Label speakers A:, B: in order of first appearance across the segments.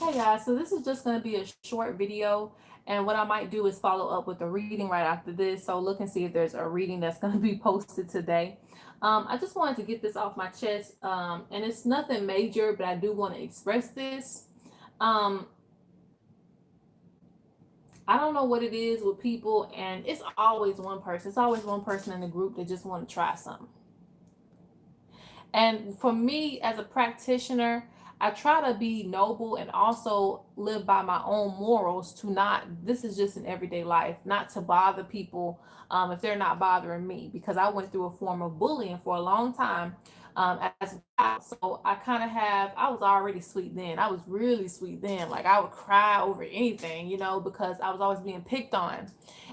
A: Hey guys, so this is just going to be a short video, and what I might do is follow up with a reading right after this. So look and see if there's a reading that's going to be posted today. I just wanted to get this off my chest, and it's nothing major, but I do want to express this. Um, I don't know what it is with people, and it's always one person. It's always one person in the group that just want to try something. And for me, as a practitioner, I try to be noble and also live by my own morals to not, this is just in everyday life, not to bother people if they're not bothering me, because I went through a form of bullying for a long time as a child. So I kind of have, I was already sweet then. I was really sweet then. Like I would cry over anything, because I was always being picked on.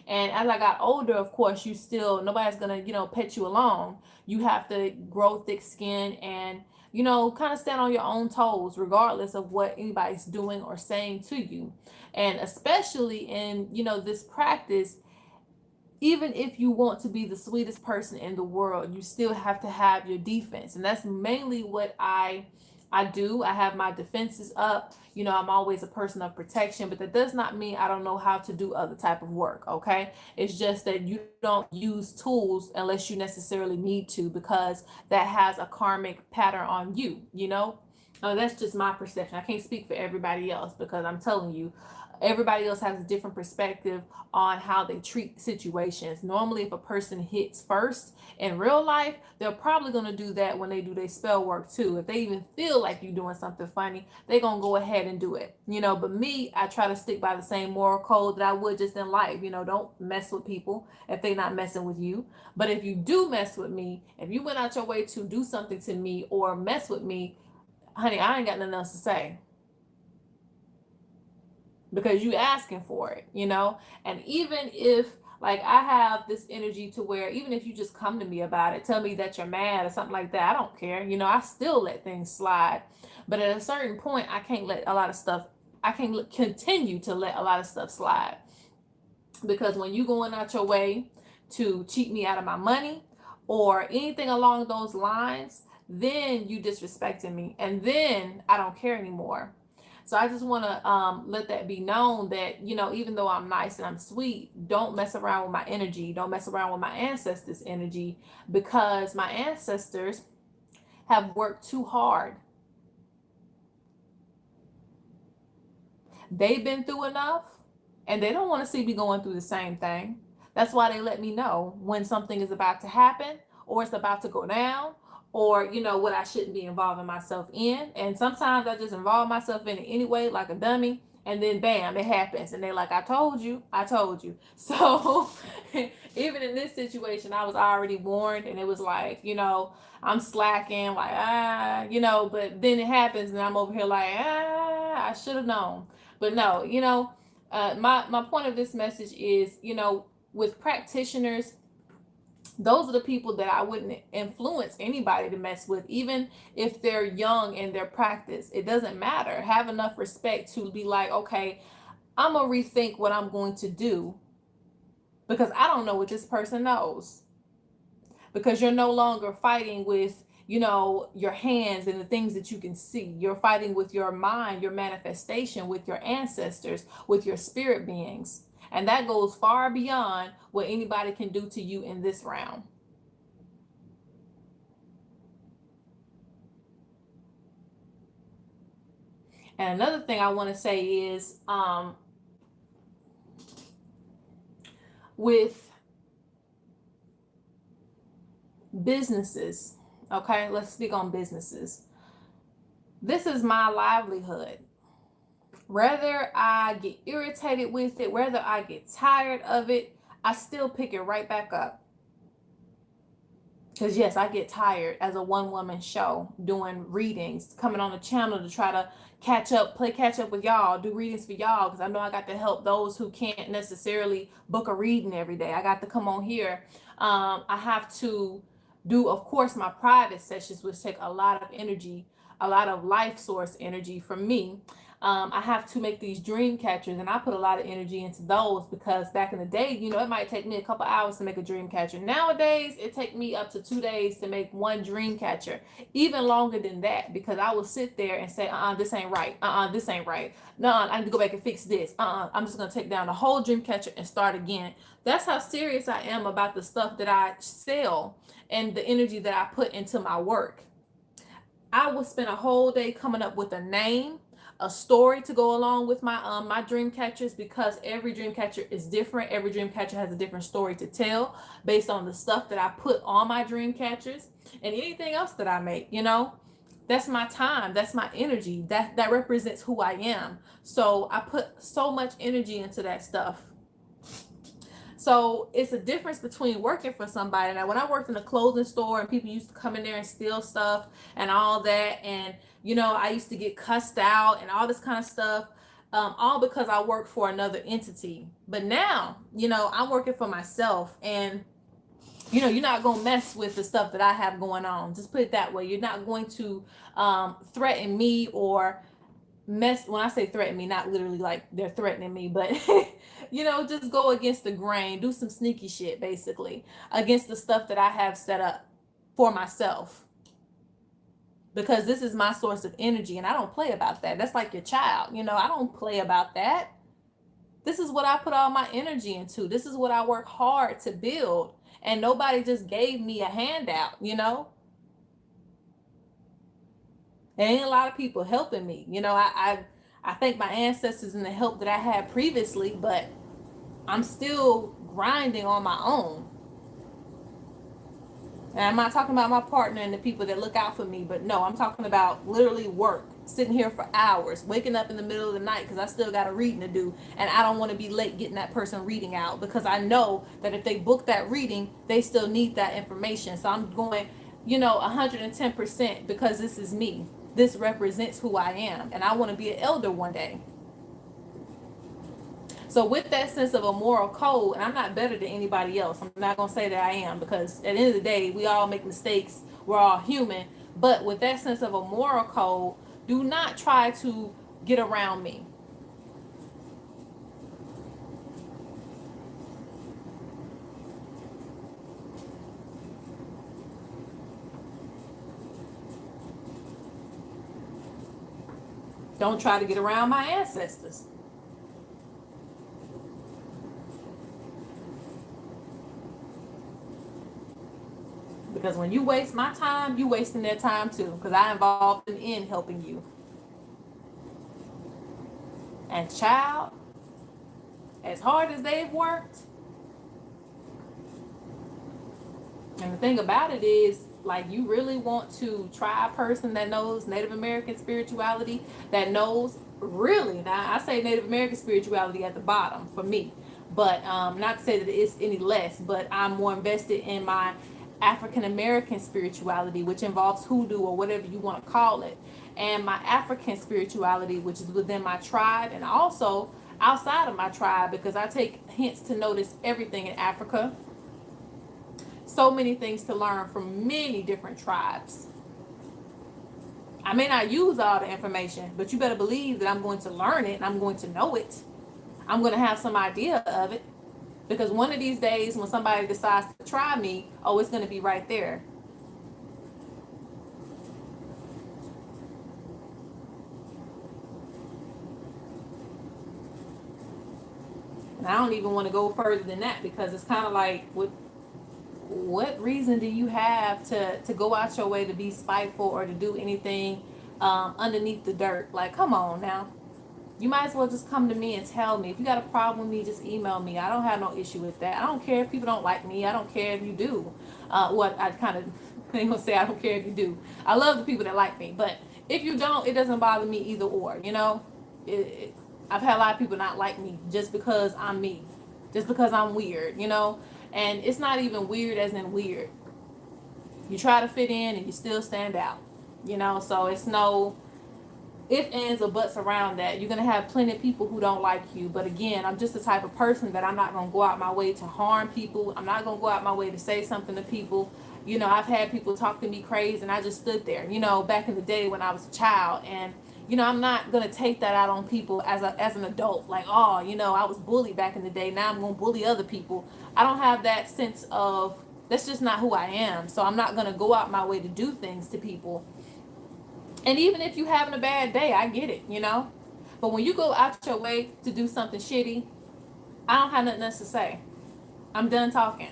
A: And as I got older, of course, you still, nobody's going to, pet you along. You have to grow thick skin and kind of stand on your own toes regardless of what anybody's doing or saying to you. And especially in this practice, even if you want to be the sweetest person in the world, you still have to have your defense. And that's mainly what I do. I have my defenses up. I'm always a person of protection, but that does not mean I don't know how to do other type of work. Okay. It's just that you don't use tools unless you necessarily need to, because that has a karmic pattern on you. That's just my perception. I can't speak for everybody else, because I'm telling you, everybody else has a different perspective on how they treat situations. Normally, if a person hits first in real life, they're probably going to do that when they do their spell work too. If they even feel like you're doing something funny, they're going to go ahead and do it. But me, I try to stick by the same moral code that I would just in life. Don't mess with people if they're not messing with you. But if you do mess with me, if you went out your way to do something to me or mess with me, honey, I ain't got nothing else to say, because you asking for it. And even if, like, I have this energy to where even if you just come to me about it, tell me that you're mad or something like that, I don't care. I still let things slide. But at a certain point, I can't let a lot of stuff, I can't continue to let a lot of stuff slide, because when you going out your way to cheat me out of my money or anything along those lines, then you disrespecting me, and then I don't care anymore. So I just want to let that be known that, even though I'm nice and I'm sweet, don't mess around with my energy. Don't mess around with my ancestors' energy, because my ancestors have worked too hard. They've been through enough, and they don't want to see me going through the same thing. That's why they let me know when something is about to happen or it's about to go down, or what I shouldn't be involving myself in. And sometimes I just involve myself in it anyway, like a dummy, and then bam, it happens, and they're like, I told you. So even in this situation, I was already warned, and it was like, I'm slacking, like but then it happens, and I'm over here like, I should have known. But no, my point of this message is, with practitioners, those are the people that I wouldn't influence anybody to mess with, even if they're young in their practice. It doesn't matter. Have enough respect to be like, okay, I'm gonna rethink what I'm going to do, because I don't know what this person knows. Because you're no longer fighting with your hands and the things that you can see. You're fighting with your mind, your manifestation, with your ancestors, with your spirit beings. And that goes far beyond what anybody can do to you in this round. And another thing I want to say is with businesses, okay, let's speak on businesses. This is my livelihood. Whether I get irritated with it, whether I get tired of it, I still pick it right back up. Because yes, I get tired as a one-woman show doing readings, coming on the channel to try to play catch up with y'all, do readings for y'all, because I know I got to help those who can't necessarily book a reading every day. I got to come on here. I have to do, of course, my private sessions, which take a lot of energy, a lot of life source energy from me. I have to make these dream catchers, and I put a lot of energy into those because back in the day, it might take me a couple hours to make a dream catcher. Nowadays, it takes me up to 2 days to make one dream catcher, even longer than that, because I will sit there and say, this ain't right. This ain't right. No, I need to go back and fix this. I'm just going to take down the whole dream catcher and start again. That's how serious I am about the stuff that I sell and the energy that I put into my work. I will spend a whole day coming up with a name, a story to go along with my dream catchers, because every dream catcher is different. Every dream catcher has a different story to tell based on the stuff that I put on my dream catchers and anything else that I make. That's my time, that's my energy, that represents who I am. So I put so much energy into that stuff. So it's a difference between working for somebody. Now, when I worked in a clothing store and people used to come in there and steal stuff and all that, and I used to get cussed out and all this kind of stuff, all because I worked for another entity. But now, I'm working for myself, and you're not going to mess with the stuff that I have going on. Just put it that way. You're not going to threaten me or mess. When I say threaten me, not literally like they're threatening me, but just go against the grain, do some sneaky shit basically against the stuff that I have set up for myself, because this is my source of energy and I don't play about that. That's like your child. I don't play about that. This is what I put all my energy into. This is what I work hard to build, and nobody just gave me a handout. There ain't a lot of people helping me. I thank my ancestors and the help that I had previously, but I'm still grinding on my own. And I'm not talking about my partner and the people that look out for me, but no, I'm talking about literally work, sitting here for hours, waking up in the middle of the night because I still got a reading to do, and I don't want to be late getting that person reading out, because I know that if they book that reading, they still need that information. So I'm going, 110%, because this is me. This represents who I am, and I want to be an elder one day. So with that sense of a moral code, and I'm not better than anybody else. I'm not going to say that I am, because at the end of the day, we all make mistakes. We're all human. But with that sense of a moral code, do not try to get around me. Don't try to get around my ancestors. Because when you waste my time, you wasting their time too. Because I involved them in helping you. And child, as hard as they've worked, and the thing about it is, like, you really want to try a person that knows Native American spirituality, that knows really, now I say Native American spirituality at the bottom for me, but not to say that it's any less, but I'm more invested in my African American spirituality, which involves hoodoo or whatever you want to call it, and my African spirituality, which is within my tribe and also outside of my tribe, because I take hints to notice everything in Africa. So many things to learn from many different tribes. I may not use all the information, but you better believe that I'm going to learn it and I'm going to know it. I'm going to have some idea of it, because one of these days when somebody decides to try me, it's going to be right there. And I don't even want to go further than that, because it's kind of like, what reason do you have to go out your way to be spiteful or to do anything underneath the dirt? Like, come on now. You might as well just come to me and tell me. If you got a problem with me, just email me. I don't have no issue with that. I don't care if people don't like me. I don't care if you do. I kind of ain't gonna say I don't care if you do. I love the people that like me, but if you don't, it doesn't bother me either or. I've had a lot of people not like me just because I'm me, just because I'm weird. And it's not even weird as in weird. You try to fit in and you still stand out. So it's no if, ands, or buts around that. You're going to have plenty of people who don't like you. But again, I'm just the type of person that I'm not going to go out my way to harm people. I'm not going to go out my way to say something to people. I've had people talk to me crazy and I just stood there, back in the day when I was a child. And, you know, I'm not gonna take that out on people as an adult. Like, oh, you know, I was bullied back in the day. Now I'm gonna bully other people. I don't have that sense of, that's just not who I am. So I'm not gonna go out my way to do things to people. And even if you having a bad day, I get it, you know. But when you go out your way to do something shitty, I don't have nothing else to say. I'm done talking.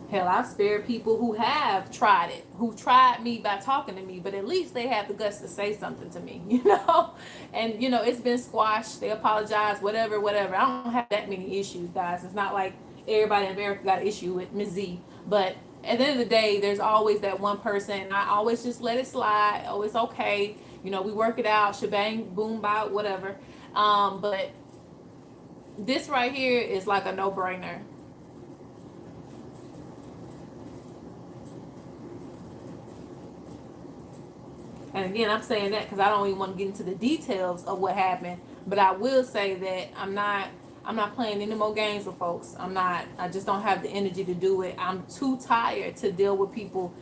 A: Hell, I've spared people who have tried it, who tried me by talking to me, but at least they have the guts to say something to me, you know? And, you know, it's been squashed. They apologize, whatever, whatever. I don't have that many issues, guys. It's not like everybody in America got an issue with Ms. Z. But at the end of the day, there's always that one person. And I always just let it slide. Oh, it's okay. You know, we work it out, shebang, boom, bye, whatever. But this right here is like a no-brainer. And again, I'm saying that because I don't even want to get into the details of what happened. But I will say that I'm not playing any more games with folks. I just don't have the energy to do it. I'm too tired to deal with people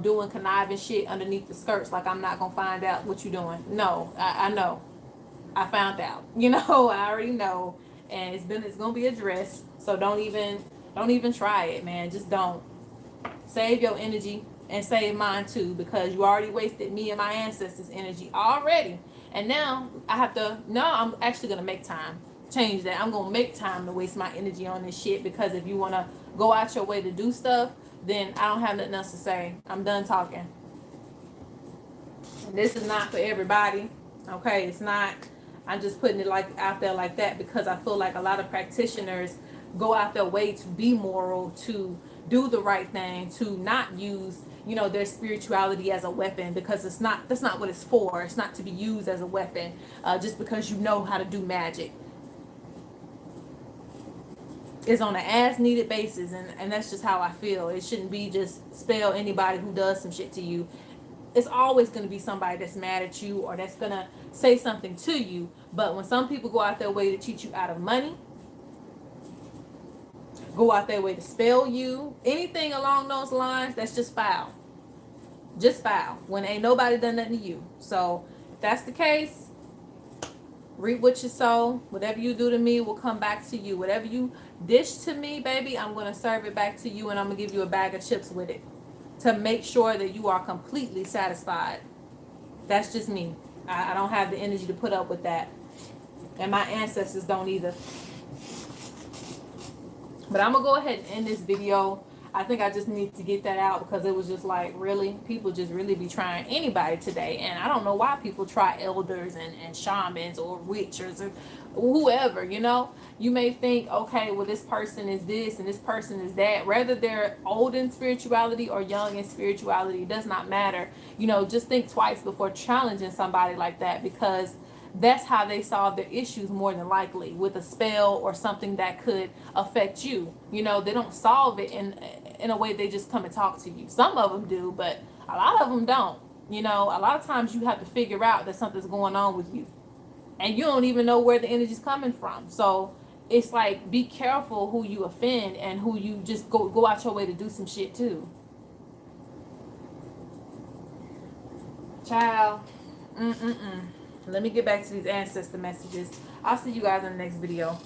A: doing conniving shit underneath the skirts. Like, I'm not gonna find out what you're doing. No, I know. I found out. You know, I already know. And it's gonna be addressed. So don't even try it, man. Just don't. Save your energy and save mine too, because you already wasted me and my ancestors' energy already. And now I'm actually gonna make time. Change that. I'm gonna make time to waste my energy on this shit, because if you wanna go out your way to do stuff, then I don't have nothing else to say. I'm done talking. And this is not for everybody. Okay, it's not. I'm just putting it like out there like that because I feel like a lot of practitioners go out their way to be moral, to do the right thing, to not use, you know, their spirituality as a weapon, because that's not what it's for. It's not to be used as a weapon just because you know how to do magic. It's on an as needed basis, and that's just how I feel. It shouldn't be just spell anybody who does some shit to you. It's always going to be somebody that's mad at you or that's going to say something to you. But when some people go out their way to cheat you out of money, go out their way to spell you, anything along those lines, that's just foul. Just foul. When ain't nobody done nothing to you. So if that's the case, reap what you sow. Whatever you do to me will come back to you. Whatever you dish to me, baby, I'm going to serve it back to you, and I'm going to give you a bag of chips with it to make sure that you are completely satisfied. That's just me. I don't have the energy to put up with that. And my ancestors don't either. But I'm going to go ahead and end this video. I think I just need to get that out because it was just like, really? People just really be trying anybody today. And I don't know why people try elders and shamans or witches or whoever, you know? You may think, okay, well, this person is this and this person is that. Whether they're old in spirituality or young in spirituality, it does not matter. You know, just think twice before challenging somebody like that, because that's how they solve their issues more than likely, with a spell or something that could affect you. You know, they don't solve it in a way they just come and talk to you. Some of them do, but a lot of them don't. You know, a lot of times you have to figure out that something's going on with you, and you don't even know where the energy's coming from. So it's like, be careful who you offend and who you just go out your way to do some shit too. Child. Let me get back to these ancestor messages. I'll see you guys in the next video.